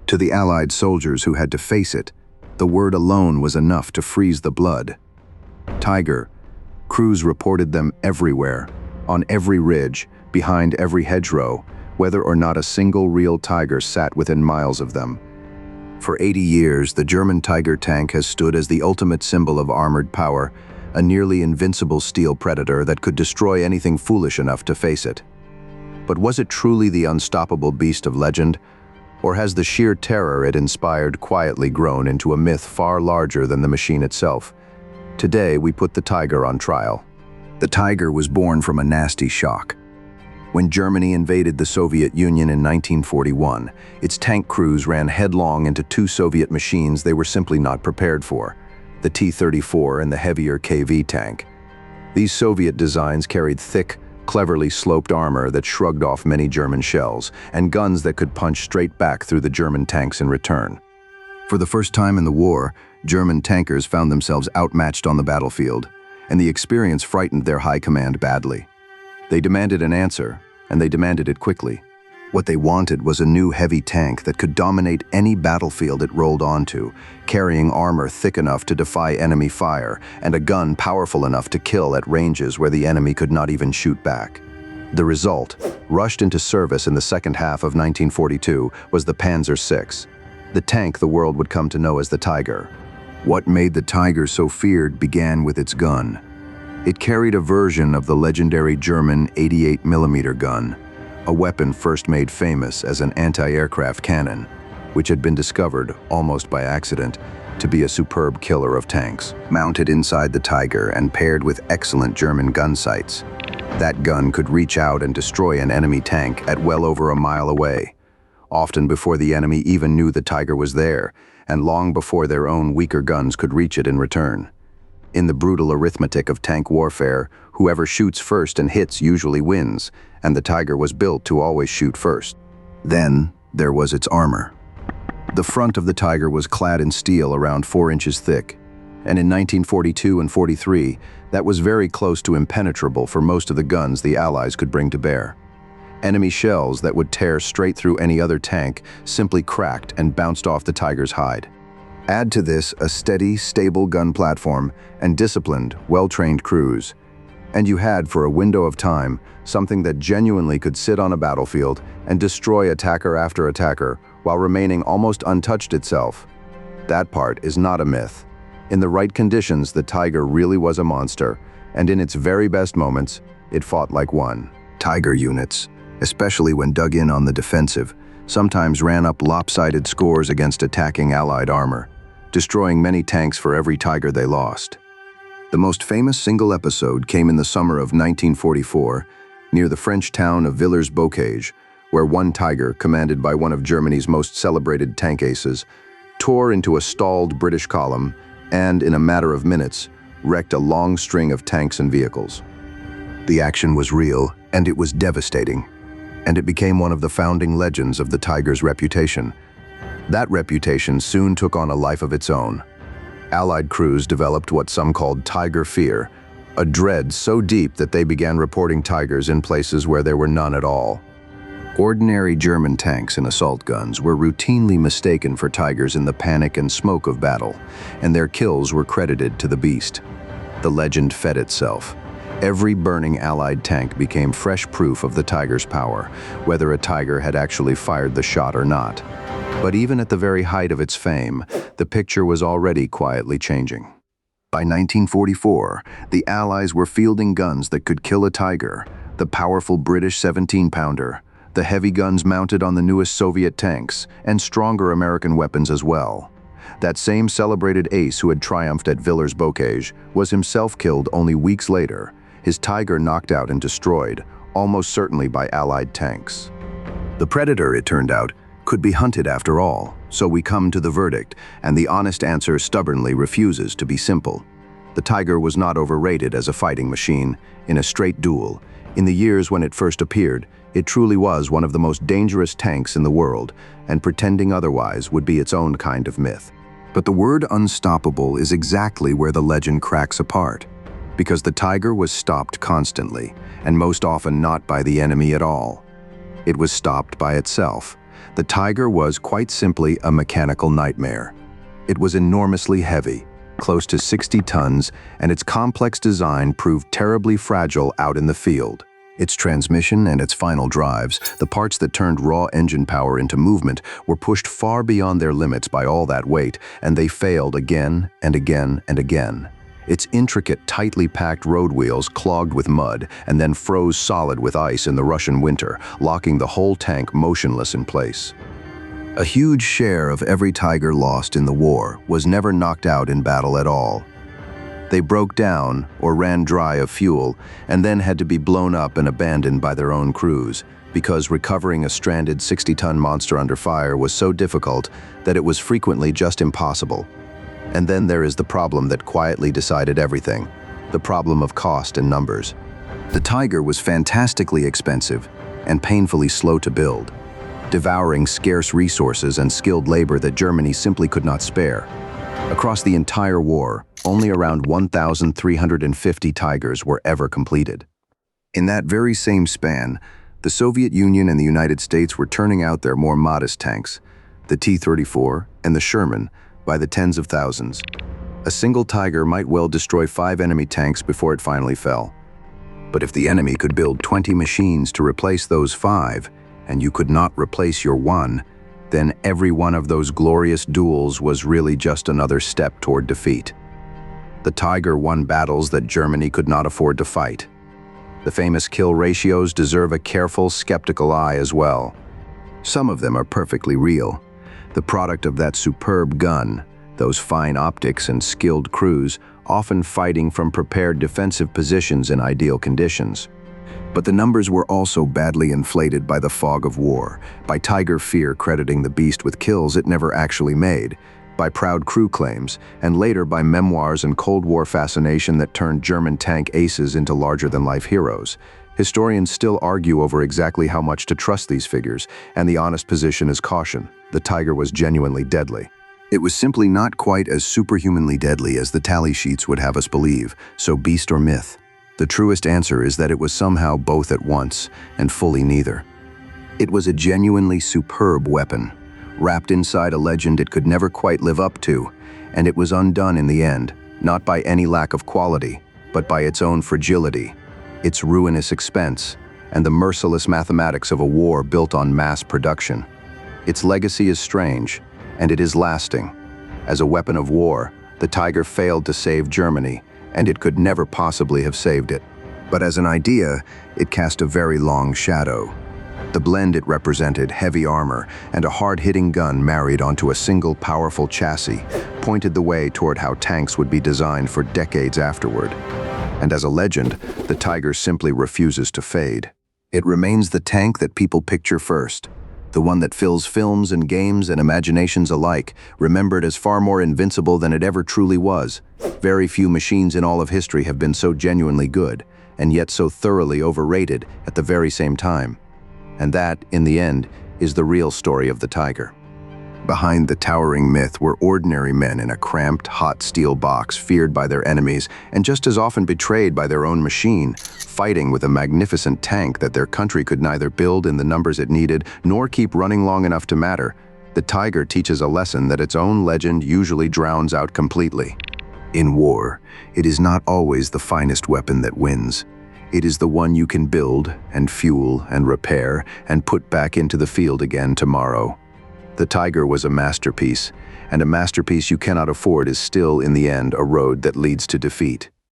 To the Allied soldiers who had to face it, the word alone was enough to freeze the blood. Tiger. Crews reported them everywhere, on every ridge, behind every hedgerow, whether or not a single real Tiger sat within miles of them. For 80 years, the German Tiger tank has stood as the ultimate symbol of armored power, a nearly invincible steel predator that could destroy anything foolish enough to face it. But was it truly the unstoppable beast of legend? Or has the sheer terror it inspired quietly grown into a myth far larger than the machine itself? Today, we put the Tiger on trial. The Tiger was born from a nasty shock. When Germany invaded the Soviet Union in 1941, its tank crews ran headlong into two Soviet machines they were simply not prepared for, the T-34 and the heavier KV tank. These Soviet designs carried thick, cleverly sloped armor that shrugged off many German shells, and guns that could punch straight back through the German tanks in return. For the first time in the war, German tankers found themselves outmatched on the battlefield, and the experience frightened their high command badly. They demanded an answer, and they demanded it quickly. What they wanted was a new heavy tank that could dominate any battlefield it rolled onto, carrying armor thick enough to defy enemy fire, and a gun powerful enough to kill at ranges where the enemy could not even shoot back. The result, rushed into service in the second half of 1942, was the Panzer VI, the tank the world would come to know as the Tiger. What made the Tiger so feared began with its gun. It carried a version of the legendary German 88mm gun, a weapon first made famous as an anti-aircraft cannon, which had been discovered, almost by accident, to be a superb killer of tanks. Mounted inside the Tiger and paired with excellent German gun sights, that gun could reach out and destroy an enemy tank at well over a mile away, often before the enemy even knew the Tiger was there, and long before their own weaker guns could reach it in return. In the brutal arithmetic of tank warfare, whoever shoots first and hits usually wins, and the Tiger was built to always shoot first. Then, there was its armor. The front of the Tiger was clad in steel around 4 inches thick, and in 1942 and 43, that was very close to impenetrable for most of the guns the Allies could bring to bear. Enemy shells that would tear straight through any other tank simply cracked and bounced off the Tiger's hide. Add to this a steady, stable gun platform and disciplined, well-trained crews, and you had, for a window of time, something that genuinely could sit on a battlefield and destroy attacker after attacker while remaining almost untouched itself. That part is not a myth. In the right conditions, the Tiger really was a monster, and in its very best moments, it fought like one. Tiger units, especially when dug in on the defensive, sometimes ran up lopsided scores against attacking Allied armor, destroying many tanks for every Tiger they lost. The most famous single episode came in the summer of 1944, near the French town of Villers-Bocage, where one Tiger, commanded by one of Germany's most celebrated tank aces, tore into a stalled British column and, in a matter of minutes, wrecked a long string of tanks and vehicles. The action was real, and it was devastating, and it became one of the founding legends of the Tiger's reputation. That reputation soon took on a life of its own. Allied crews developed what some called Tiger fear, a dread so deep that they began reporting Tigers in places where there were none at all. Ordinary German tanks and assault guns were routinely mistaken for Tigers in the panic and smoke of battle, and their kills were credited to the beast. The legend fed itself. Every burning Allied tank became fresh proof of the Tiger's power, whether a Tiger had actually fired the shot or not. But even at the very height of its fame, the picture was already quietly changing. By 1944, the Allies were fielding guns that could kill a Tiger, the powerful British 17-pounder, the heavy guns mounted on the newest Soviet tanks, and stronger American weapons as well. That same celebrated ace who had triumphed at Villers-Bocage was himself killed only weeks later, his Tiger knocked out and destroyed, almost certainly by Allied tanks. The Predator, it turned out, could be hunted after all, so we come to the verdict, and the honest answer stubbornly refuses to be simple. The Tiger was not overrated as a fighting machine. In a straight duel, in the years when it first appeared, it truly was one of the most dangerous tanks in the world, and pretending otherwise would be its own kind of myth. But the word unstoppable is exactly where the legend cracks apart, because the Tiger was stopped constantly, and most often not by the enemy at all. It was stopped by itself, The Tiger was quite simply a mechanical nightmare. It was enormously heavy, close to 60 tons, and its complex design proved terribly fragile out in the field. Its transmission and its final drives, the parts that turned raw engine power into movement, were pushed far beyond their limits by all that weight, and they failed again and again and again. Its intricate, tightly packed road wheels clogged with mud and then froze solid with ice in the Russian winter, locking the whole tank motionless in place. A huge share of every Tiger lost in the war was never knocked out in battle at all. They broke down or ran dry of fuel and then had to be blown up and abandoned by their own crews, because recovering a stranded 60-ton monster under fire was so difficult that it was frequently just impossible. And then there is the problem that quietly decided everything, the problem of cost and numbers. The Tiger was fantastically expensive and painfully slow to build, devouring scarce resources and skilled labor that Germany simply could not spare. Across the entire war, only around 1,350 Tigers were ever completed. In that very same span, the Soviet Union and the United States were turning out their more modest tanks, the T-34 and the Sherman, by the tens of thousands. A single Tiger might well destroy 5 enemy tanks before it finally fell. But if the enemy could build 20 machines to replace those 5, and you could not replace your one, then every one of those glorious duels was really just another step toward defeat. The Tiger won battles that Germany could not afford to fight. The famous kill ratios deserve a careful, skeptical eye as well. Some of them are perfectly real, the product of that superb gun, those fine optics and skilled crews, often fighting from prepared defensive positions in ideal conditions. But the numbers were also badly inflated by the fog of war, by Tiger fear crediting the beast with kills it never actually made, by proud crew claims, and later by memoirs and Cold War fascination that turned German tank aces into larger-than-life heroes. Historians still argue over exactly how much to trust these figures, and the honest position is caution. The Tiger was genuinely deadly. It was simply not quite as superhumanly deadly as the tally sheets would have us believe, so beast or myth? The truest answer is that it was somehow both at once, and fully neither. It was a genuinely superb weapon, wrapped inside a legend it could never quite live up to, and it was undone in the end, not by any lack of quality, but by its own fragility, its ruinous expense, and the merciless mathematics of a war built on mass production. Its legacy is strange, and it is lasting. As a weapon of war, the Tiger failed to save Germany, and it could never possibly have saved it. But as an idea, it cast a very long shadow. The blend it represented, heavy armor and a hard-hitting gun married onto a single powerful chassis, pointed the way toward how tanks would be designed for decades afterward. And as a legend, the Tiger simply refuses to fade. It remains the tank that people picture first, the one that fills films and games and imaginations alike, remembered as far more invincible than it ever truly was. Very few machines in all of history have been so genuinely good, and yet so thoroughly overrated at the very same time. And that, in the end, is the real story of the Tiger. Behind the towering myth were ordinary men in a cramped, hot steel box, feared by their enemies and just as often betrayed by their own machine, fighting with a magnificent tank that their country could neither build in the numbers it needed nor keep running long enough to matter. The Tiger teaches a lesson that its own legend usually drowns out completely. In war, it is not always the finest weapon that wins. It is the one you can build and fuel and repair and put back into the field again tomorrow. The Tiger was a masterpiece, and a masterpiece you cannot afford is still, in the end, a road that leads to defeat.